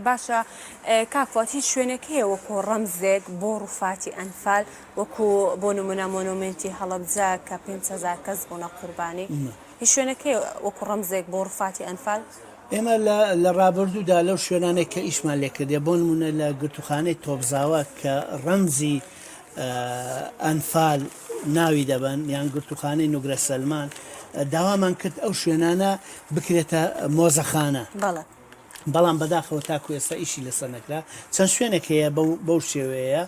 باشە کاکفات هیچ شوێنێک هەیە وەکو ڕەمزێک بۆ ڕووفاتی ئەنفال وەکو بۆ نمونە مۆنومنتی هەڵەبجە کە 5,000 کەس بوونە قوربانی هیچ شوێنێک هەیە وەکو ڕەمزێک بۆ ڕووفاتی ئەنفال؟ ئێمە لە ڕابردوودا لەو شوێنانێک کە ئیشمان لێکردێ بۆ نمونە لە گرتوخانەی تۆبزاوە کە ڕەمزی ئەنفال ناوی دەبن یان گرتوخانەی نوگرە سەلمان داوامان کرد ئەو شوێنانە بکرێتە مۆزەخانە بەڵام بەداخەوە تاکو ئێستا ئیشی لەسەر نەکرا چەند شوێنێک هەیە بەو شێوەیە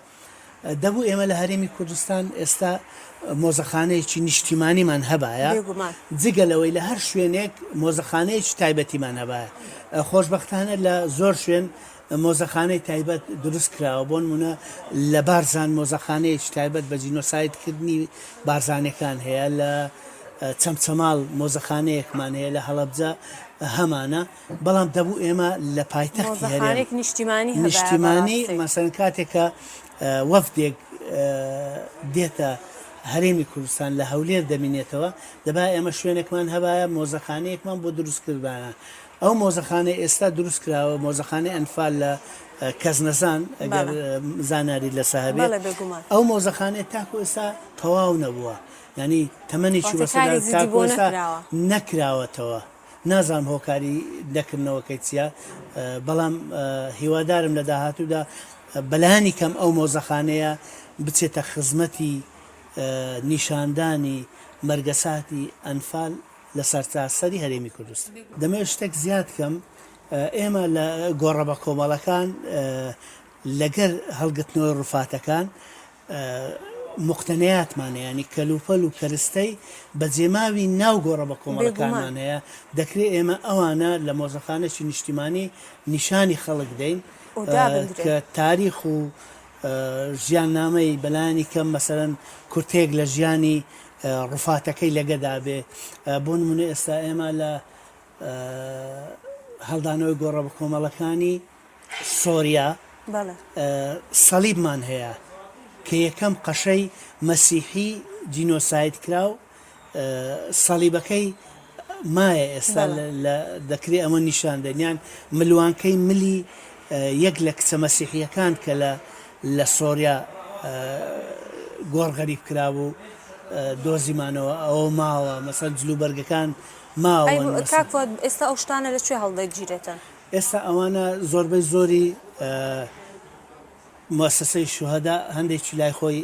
دەبوو ئێمە لە هەرێمی کوردستان ئێستا مۆزەخانەیەکی نیشتیمانیمان هەبایە جگەلەوەی لە هەر شوێنێک مۆزەخانەیەکی تایبەتیمان هەبایە خۆشبەختانە لە زۆر شوێن مۆزەخانەی تایبەت دروست کراوە بۆ نمونە لە بارزان مۆزەخانەیەکی تایبەت بە جینۆسایدکردنی بارزانەکان هەیە لە چەمچەماڵ مۆزەخانەیەکمان هەیە لە هەڵەبجە هەمانە بەڵام دەبوو ئێمە لە پایتەختی هەرێم نیشتیمانی مەسەن کاتێکە وەفدێک دێتە هەرێمی کوردستان لە هەولێر دەمینێتەوە دەبا ئێمە شوێنێکمان هەبایە مۆزەخانەیەکمان بۆ دروستکردانە ئەو مۆزەخانەی ئێستا دروست کراوە مۆزەخانەی ئەنفال لە کەزنەزان ئەگەر زاناری لە ساهبێت ئەو مۆزەخانەیە تاکو ئێستا تەواو نەبووە ینی تەمەنێکی وەسەدا نەکراوەتەوە نازانم هۆکاری نەکردنەوەکەی چیە بەڵام هیوادارم لە داهاتوودا بەلایانی کەم ئەو مۆزەخانەیە بچێتە خزمەتی نیشاندانی مەرگەساتی ئەنفال لە سەرتاسەری هەرێمی کوردستان دەمەوێت شتێک زیاد کەم ئێمە لە گۆڕە بە کۆمەڵەکان لەگەر هەڵگرتنەوەی ڕووفاتەکان مقتنیاتمان ینی کەلوپەل و کەرستەی بە جێماوی ناو گۆڕە بە کۆمەڵەکانمان هەیە دەکرێت ئێمە ئەوانە لە مۆزەخانەی نیشتیمانی نیشانی خەڵک دەین کە تاریخ و ژیاننامەی بەلایانی کەم مەسەرەن کورتێک لە ژیانی ڕووفاتەکەی لەگەدا بێ بۆ نمونە ئێستا ئێمە لە هەڵدانەوەی گۆڕە بە کۆمەڵەکانی سۆریا سەلیبمان هەیە کە یەکەم قەشەی مەسیحی جینۆساید کراو سەلیبەکەی مایە ئێستا دەکرێت ئەمە نیشان دەنیان ملوانکەی ملی یەک لە کچە مەسیحیەکان کە لە سۆریا گۆڕ غەریب کرابوو دۆزیمانەوە ئەوە ماوە مەسەر جلوبەرگەکان ماوە ئێستا ئەو شتانە لەکوێ هەڵدەگیرێتن ئێستا ئەوانە زۆربەی زۆری مؤسسەی شوهەدا هەندێکی لای خۆی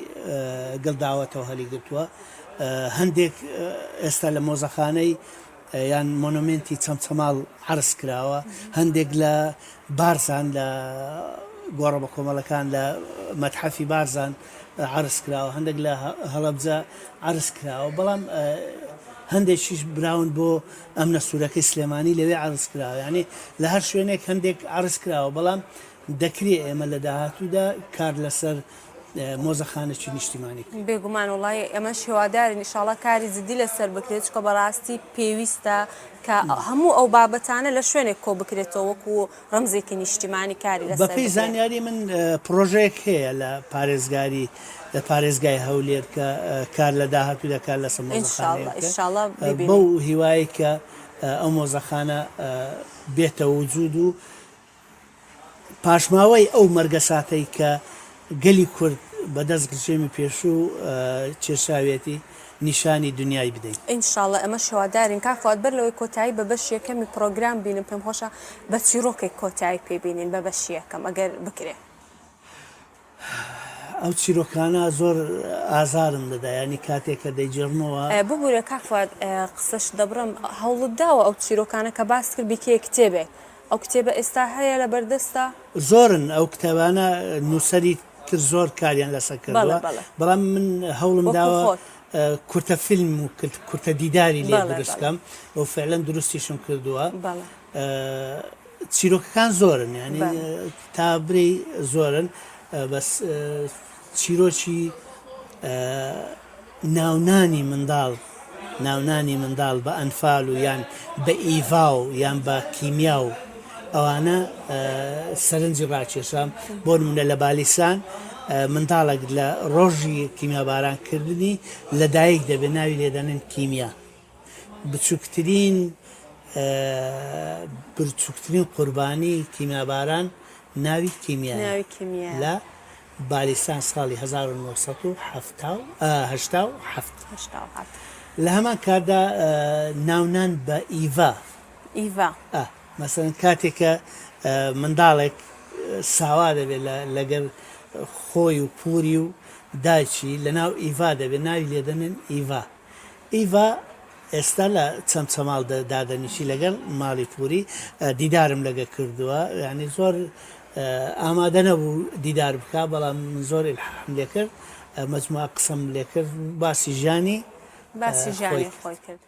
گڵداوەتەوە هەلی گرتووە هەندێک ئێستا لە مۆزەخانەی یان مۆنومنتی چەمچەماڵ عرض کراوە هەندێک لە بارزان لە گۆڕە بە کۆمەڵەکان لە مەتحەفی بارزان عرض کراوە هەندێک لە هەڵەبجە عرض کراوە بەڵام هەندێکیش براون بۆ ئەمنە سوورەکەی سلێمانی لەوێ عرض کراوە یعنی لە هەر شوێنێک هەندێک عرض کراوە بەڵام دەکرێت ئێمە لە داهاتوودا کار لەسەر مۆزەخانێکی نیشتیمانی بێگومان وڵای ئەمە شێوادارین ئینشاڵڵا کاری جدی لەسەر بکرێت چکە بەڕاستی پێویستە کە هەموو ئەو بابەتانە لە شوێنێک کۆ بکرێتەوە وەکو ڕەمزێکی نیشتیمانی کاری لەسەر بەپێی زانیاری من پرۆژەیەک هەیە لە پارێزگاری لە پارێزگای هەولێر کە کار لە داهاتوودا کار لەسەر مۆزەخانەیە بەو هیوایی کە ئەو مۆزەخانە بێتە وجود و پاشماوەی ئەو مەرگەساتەی کە گەلی کورد بەدەست گرژێمی پێشوو کێشاوێتی نیشانی دنیای بدەین ئینشاڵڵا ئەمە شێوادارین کاکفات بەر لەوەی کۆتایی بە بەش یەکەمی پرۆگرام بینم پێم خۆشە بە چیرۆکێک کۆتایی پێبینین بە بەش یەکەم ئەگەر بکرێ ئەو چیرۆکانە زۆر ئازارم دەدا ینی کاتێککە دەیجێڕنەوە ببوورە کاکفات قسەش دەبڕم هەوڵت داوە ئەو چیرۆکانە کە باس کرد بیکێ کتێبێ ئەو کتێبە ئێستا هەیە لە بەردەستە زۆرن ئەو کتێبانە نووسری کرد زۆر کاریان لەسەر کردووە بەڵام من هەوڵم داوە کورتە فیلم و کورتە دیداری لێ دروستکەم ئەو فعلەن دروستیشم کردووە چیرۆکەکان زۆرن ینی تابری زۆرن بەس چیرۆکی ناونانی منداڵ بە ئەنفال و یان بە ئیڤا و یان بە کیمیا و ئەوانە سەرنجی ڕاکێشام بۆ نمونە لە بالیسان منداڵێک لە ڕۆژی کیمیابارانکردنی لەدایک دەبێت ناوی لێدەنن کیمیا بچووکترین قوربانی کیمیاباران ناوی کیمیا ناوی کیمیا لە باریستان ساڵی 1970 لە هەمان کاردا ناونان بە ئیڤا مەسەن کاتێکە منداڵێک ساوا دەبێت لەگەر خۆی و پووری و دایکی لە ناو ئیڤا دەبێت ناوی لێدەنن ئیڤا ئێستا لە چەمچەماڵ دادەنیشی لەگەڵ ماڵی پووری دیدارم لەگە کردووە یعنی زۆر ئامادە نەبوو دیدار بکە بەڵام زۆر ئیلهام لێ کرد مەجموعە قسەم لێ کرد باسی ژیانی خۆی کرد.